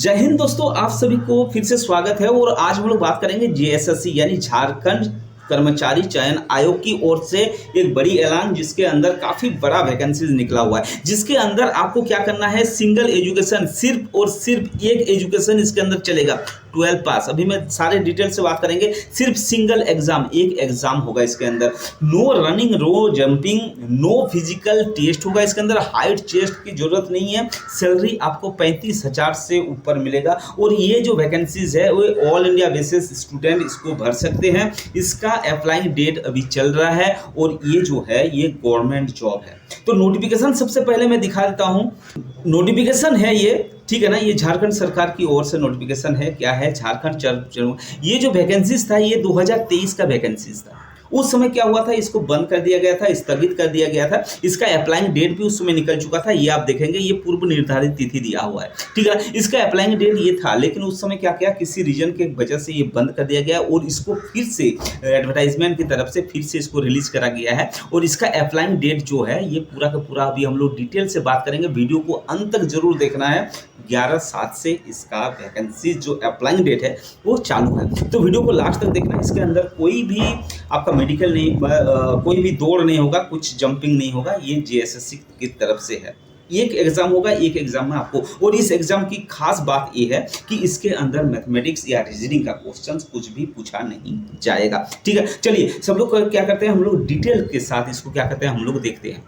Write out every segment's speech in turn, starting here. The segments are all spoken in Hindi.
जय हिंद दोस्तों, आप सभी को फिर से स्वागत है। और आज हम लोग बात करेंगे जेएसएससी यानी झारखंड कर्मचारी चयन आयोग की ओर से एक बड़ी ऐलान, जिसके अंदर काफी बड़ा वैकेंसीज निकला हुआ है, जिसके अंदर आपको क्या करना है, सिंगल एजुकेशन, सिर्फ और सिर्फ एक एजुकेशन इसके अंदर चलेगा, 12 पास। अभी मैं सारे डिटेल से बात करेंगे। सिर्फ सिंगल एग्जाम, एक एग्जाम होगा इसके अंदर। No running, no jumping, no physical test होगा इसके अंदर। हाइट चेस्ट की जरूरत नहीं है। सैलरी आपको 35,000 से ऊपर मिलेगा। और ये जो वैकेंसीज है वो ऑल इंडिया बेसिस स्टूडेंट इसको भर सकते हैं। इसका अप्लाइंग डेट अभी चल रहा है और ये जो है ये गवर्नमेंट जॉब है। तो नोटिफिकेशन सबसे पहले मैं दिखा देता हूं। नोटिफिकेशन है ये, ठीक है ना, ये झारखंड सरकार की ओर से नोटिफिकेशन है। क्या है, झारखंड ये जो वैकेंसीज था ये 2023 का वैकेंसीज था। उस समय क्या हुआ था, इसको बंद कर दिया गया था, स्थगित कर दिया गया था। इसका अप्लाइंग डेट भी उस समय निकल चुका था। ये आप देखेंगे, ये पूर्व निर्धारित तिथि दिया हुआ है, ठीक है। इसका अप्लाइंग डेट ये था, लेकिन उस समय क्या किया, किसी रीजन के वजह से ये बंद कर दिया गया और इसको फिर से एडवर्टाइजमेंट की तरफ से फिर से इसको रिलीज करा गया है। और इसका अप्लाइंग डेट जो है ये पूरा का पूरा अभी हम लोग डिटेल से बात करेंगे। वीडियो को अंत तक जरूर देखना है। 11/7 से इसका वैकेंसी जो अप्लाइंग डेट है वो चालू है, तो वीडियो को लास्ट तक देखना। इसके अंदर कोई भी आपका मेडिकल नहीं, कोई भी दौड़ नहीं होगा, कुछ जंपिंग नहीं होगा। ये जेएसएससी की तरफ से है। एक एग्जाम होगा, एक एग्जाम में आपको, और इस एग्जाम की खास बात यह है कि इसके अंदर मैथमेटिक्स या रीजनिंग का क्वेश्चन कुछ भी पूछा नहीं जाएगा, ठीक है। चलिए सब लोग क्या करते हैं, हम लोग डिटेल के साथ इसको क्या करते हैं, हम लोग देखते हैं।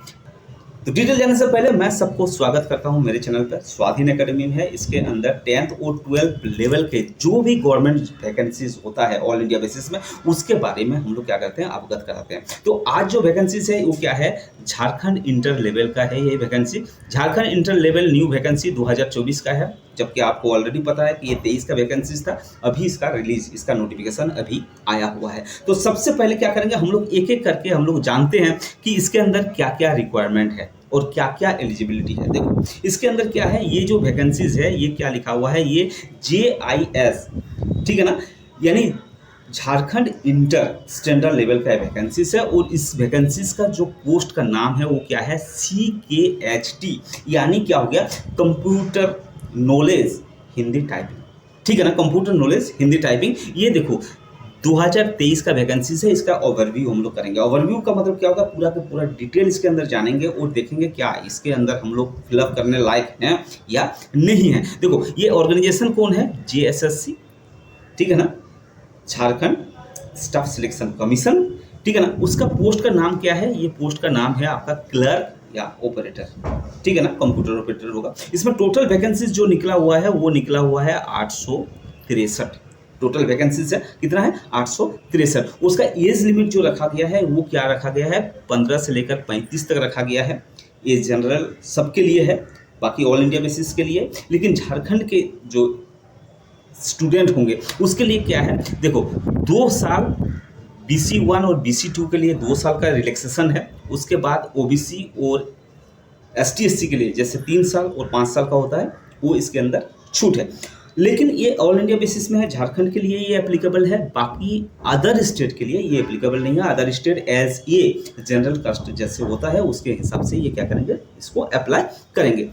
तो डिटेल जानने से पहले मैं सबको स्वागत करता हूं मेरे चैनल पर। स्वाधीन एकेडमी है, इसके अंदर 10th और 12th लेवल के जो भी गवर्नमेंट वैकेंसीज होता है ऑल इंडिया बेसिस में, उसके बारे में हम लोग क्या करते हैं, अवगत कराते हैं। तो आज जो वैकेंसीज है वो क्या है, झारखंड इंटर लेवल का है ये vacancy. Jharkhand inter level new vacancy 2024 का है, जबकि आपको ऑलरेडी पता है कि ये 23 का वैकेंसीज था। अभी इसका रिलीज, इसका नोटिफिकेशन अभी आया हुआ है। तो सबसे पहले क्या करेंगे, हम लोग एक एक करके हम लोग जानते हैं कि इसके अंदर क्या क्या रिक्वायरमेंट है और क्या क्या एलिजिबिलिटी है। देखो इसके अंदर क्या है, ये जो वैकेंसीज है ये क्या लिखा हुआ है, ये JIS, ठीक है ना, यानी झारखंड इंटर स्टैंडर्ड लेवल का वैकेंसीज है। और इस वैकेंसीज का जो पोस्ट का नाम है वो क्या है, CKHT, यानी क्या हो गया, कंप्यूटर नॉलेज हिंदी टाइपिंग, ठीक है ना, कंप्यूटर नॉलेज हिंदी टाइपिंग। ये देखो 2023 का वैकेंसी है। इसका ओवरव्यू हम लोग करेंगे। ओवरव्यू का मतलब क्या होगा, पूरा का पूरा डिटेल इसके अंदर जानेंगे और देखेंगे क्या इसके अंदर हम लोग फिलअप करने लायक हैं या नहीं है। देखो ये ऑर्गेनाइजेशन कौन है, JSSC, ठीक है ना, झारखंड स्टाफ सिलेक्शन कमीशन, ठीक है ना। उसका पोस्ट का नाम क्या है, ये पोस्ट का नाम है आपका क्लर्क या ऑपरेटर, ठीक है ना, कंप्यूटर ऑपरेटर होगा। इसमें टोटल वैकेंसीज जो निकला हुआ है वो निकला हुआ है 863। टोटल वैकेंसीज है कितना है, 863। उसका एज लिमिट जो रखा गया है वो क्या रखा गया है, 15 से लेकर 35 तक रखा गया है। ये जनरल सबके लिए है, बाकी ऑल इंडिया बेसिस के लिए। लेकिन झारखंड के जो स्टूडेंट होंगे उसके लिए क्या है, देखो 2 साल BC1 और BC2 के लिए 2 साल का रिलैक्सेशन है। उसके बाद OBC और ST/SC के लिए जैसे 3 साल और 5 साल का होता है, वो इसके अंदर छूट है। लेकिन ये ऑल इंडिया बेसिस में है, झारखंड के लिए ये एप्लीकेबल है, बाकी अदर स्टेट के लिए ये एप्लीकेबल नहीं है। अदर स्टेट एज ये जनरल कास्ट जैसे होता है उसके हिसाब से ये क्या करेंगे, इसको अप्लाई करेंगे।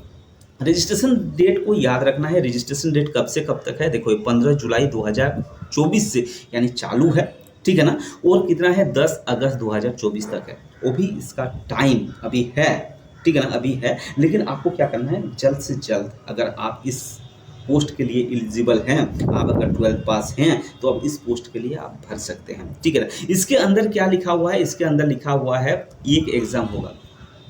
रजिस्ट्रेशन डेट को याद रखना है। रजिस्ट्रेशन डेट कब से कब तक है, देखो 15 जुलाई 2024 से यानी चालू है, ठीक है ना। और कितना है, 10 अगस्त 2024 तक है। वो भी इसका टाइम अभी है, ठीक है ना, अभी है। लेकिन आपको क्या करना है, जल्द से जल्द, अगर आप इस पोस्ट के लिए एलिजिबल हैं, आप अगर 12 पास हैं तो अब इस पोस्ट के लिए आप भर सकते हैं, ठीक है ना। इसके अंदर क्या लिखा हुआ है, इसके अंदर लिखा हुआ है एक एग्जाम होगा।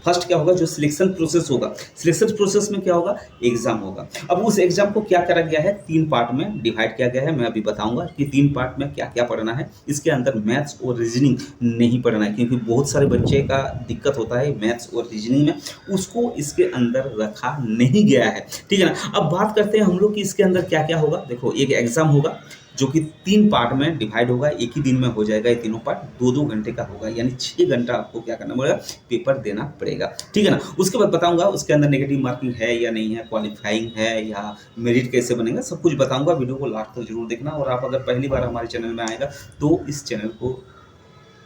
फर्स्ट क्या होगा, जो सिलेक्शन प्रोसेस होगा, सिलेक्शन प्रोसेस में क्या होगा, एग्जाम होगा। अब उस एग्जाम को क्या करा गया है, 3 पार्ट में डिवाइड किया गया है। मैं अभी बताऊंगा कि 3 पार्ट में क्या क्या पढ़ना है। इसके अंदर मैथ्स और रीजनिंग नहीं पढ़ना है, क्योंकि बहुत सारे बच्चे का दिक्कत होता है मैथ्स और रीजनिंग में, उसको इसके अंदर रखा नहीं गया है, ठीक है ना। अब बात करते हैं हम लोग कि इसके अंदर क्या क्या होगा। देखो एक एग्जाम होगा जो कि 3 पार्ट में डिवाइड होगा, एक ही दिन में हो जाएगा। ये तीनों पार्ट 2-2 घंटे का होगा, यानी 6 घंटा आपको क्या करना पड़ेगा, पेपर देना पड़ेगा, ठीक है ना। उसके बाद बताऊंगा उसके अंदर नेगेटिव मार्किंग है या नहीं है, क्वालिफाइंग है या मेरिट कैसे बनेगा, सब कुछ बताऊंगा। वीडियो को लास्ट तक जरूर देखना। और आप अगर पहली बार हमारे चैनल में आएगा तो इस चैनल को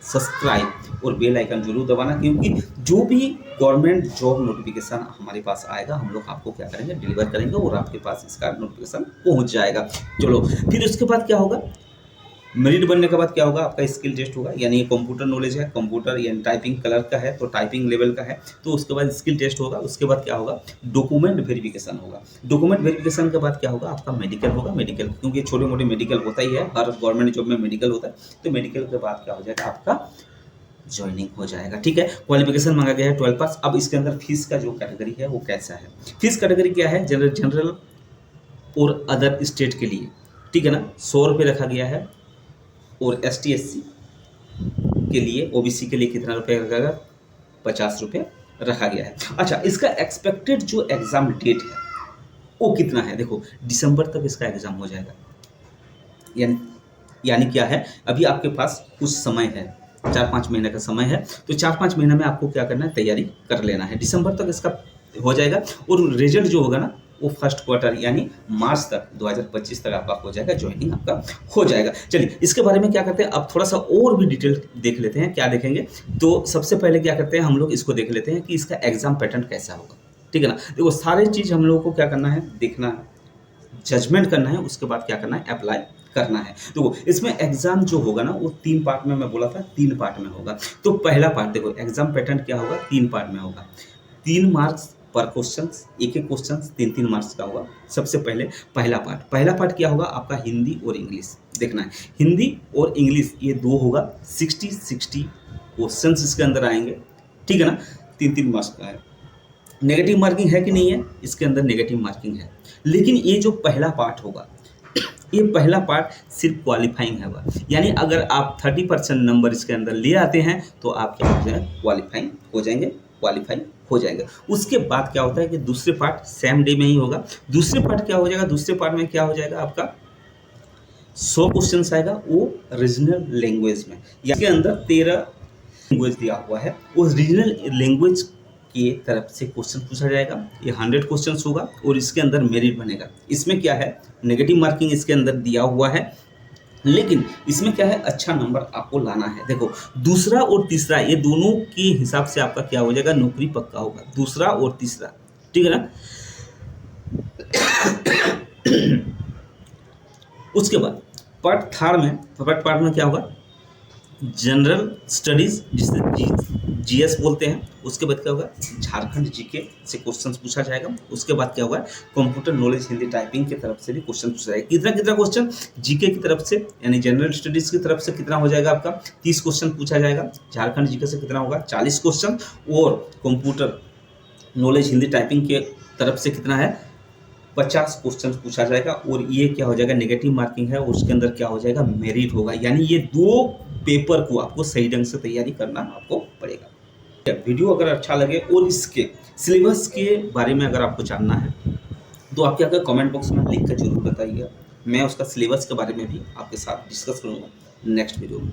सब्सक्राइब और बेल आइकन जरूर दबाना, क्योंकि जो भी गवर्नमेंट जॉब नोटिफिकेशन हमारे पास आएगा हम लोग आपको क्या करेंगे, डिलीवर करेंगे और आपके पास इसका नोटिफिकेशन पहुंच जाएगा। चलो फिर उसके बाद क्या होगा, मेरिट बनने के बाद क्या होगा, आपका स्किल टेस्ट होगा, यानी कंप्यूटर नॉलेज है, कंप्यूटर यानी टाइपिंग कलर का है तो टाइपिंग लेवल का है, तो उसके बाद स्किल टेस्ट होगा। उसके बाद क्या होगा, डॉक्यूमेंट वेरिफिकेशन होगा। डॉक्यूमेंट वेरिफिकेशन के बाद क्या होगा, आपका मेडिकल होगा। मेडिकल क्योंकि छोटे मोटे मेडिकल होता ही है, हर गवर्नमेंट जॉब में मेडिकल होता है, तो मेडिकल के बाद क्या हो जाएगा, आपका ज्वाइनिंग हो जाएगा। ठीक है, क्वालिफिकेशन मांगा गया है 12 पास। अब इसके अंदर फीस का जो कैटेगरी है वो कैसा है, फीस कैटेगरी क्या है, जनरल और अदर स्टेट के लिए, ठीक है ना, 100 रुपये रखा गया है। और ST SC के लिए, OBC के लिए कितना रुपये रखा गया, 50 रुपये रखा गया है। अच्छा, इसका एक्सपेक्टेड जो एग्ज़ाम डेट है वो कितना है, देखो दिसंबर तक इसका एग्ज़ाम हो जाएगा। यानी क्या है, अभी आपके पास कुछ समय है, 4-5 महीने का समय है, तो 4-5 महीने में आपको क्या करना है, तैयारी कर लेना है। दिसंबर तक इसका हो जाएगा और रिजल्ट जो होगा ना वो फर्स्ट क्वार्टर यानी मार्च तक 2025 तक आपका हो जाएगा, ज्वाइनिंग आपका हो जाएगा। चलिए इसके बारे में क्या करते हैं, अब थोड़ा सा और भी डिटेल देख लेते हैं। क्या देखेंगे, तो सबसे पहले क्या करते हैं, हम लोग इसको देख लेते हैं कि इसका एग्जाम पैटर्न कैसा होगा। ठीक है ना, देखो सारी चीज़ हम लोगों को क्या करना है, देखना है, जजमेंट करना है, उसके बाद क्या करना है, अप्लाई करना है। तो इसमें एग्जाम जो होगा ना वो 3 पार्ट में, मैं बोला था 3 पार्ट में होगा। तो पहला पार्ट देखो, एग्जाम पैटर्न क्या होगा, 3 पार्ट में होगा, 3 मार्क्स पर क्वेश्चन, एक क्वेश्चन 3-3 मार्क्स का होगा। सबसे पहले पहला पार्ट क्या होगा, आपका हिंदी और इंग्लिश देखना है। हिंदी और इंग्लिश ये 2 होगा, 60-60 क्वेश्चन इसके अंदर आएंगे। ठीक है ना, 3-3 मार्क्स का है। नेगेटिव मार्किंग है कि नहीं है, इसके अंदर नेगेटिव मार्किंग है, लेकिन ये जो पहला पार्ट होगा, ये पहला पार्ट सिर्फ क्वालिफाइंग है, यानी अगर आप 30% नंबर इसके अंदर ले आते हैं तो आप क्या हो जाएंगे, क्वालिफाई हो जाएगा। उसके बाद क्या होता है कि दूसरे पार्ट सेम डे में ही होगा। दूसरे पार्ट क्या हो जाएगा, दूसरे पार्ट में क्या हो जाएगा, आपका 100 क्वेश्चन आएगा, वो रीजनल लैंग्वेज में। इसके अंदर 13 लैंग्वेज दिया हुआ है, उस रीजनल लैंग्वेज की तरफ से क्वेश्चन पूछा जाएगा। ये 100 क्वेश्चन होगा और इसके अंदर मेरिट बनेगा। इसमें क्या है, नेगेटिव मार्किंग इसके अंदर दिया हुआ है, लेकिन इसमें क्या है, अच्छा नंबर आपको लाना है। देखो दूसरा और तीसरा ये दोनों के हिसाब से आपका क्या हो जाएगा, नौकरी पक्का होगा, दूसरा और तीसरा। ठीक है ना, उसके बाद पार्ट पार्ट में क्या होगा, जनरल स्टडीज जिसे GS बोलते हैं। उसके बाद क्या होगा, झारखंड GK से क्वेश्चन पूछा जाएगा। उसके बाद क्या होगा, कंप्यूटर नॉलेज हिंदी टाइपिंग की तरफ से भी क्वेश्चन पूछा जाएगा। कितना क्वेश्चन, GK की तरफ से यानी जनरल स्टडीज की तरफ से कितना हो जाएगा, आपका 30 क्वेश्चन पूछा जाएगा। झारखंड GK से कितना होगा, 40 क्वेश्चन, और कंप्यूटर नॉलेज हिंदी टाइपिंग के तरफ से कितना है, 50 क्वेश्चन पूछा जाएगा। और ये क्या हो जाएगा, नेगेटिव मार्किंग है, और उसके अंदर क्या हो जाएगा, मेरिट होगा। यानी ये 2 पेपर को आपको सही ढंग से तैयारी करना आपको पड़ेगा। वीडियो अगर अच्छा लगे और इसके सिलेबस के बारे में अगर आपको जानना है तो आप क्या कमेंट बॉक्स में लिख कर जरूर बताइएगा। मैं उसका सिलेबस के बारे में भी आपके साथ डिस्कस करूँगा नेक्स्ट वीडियो में।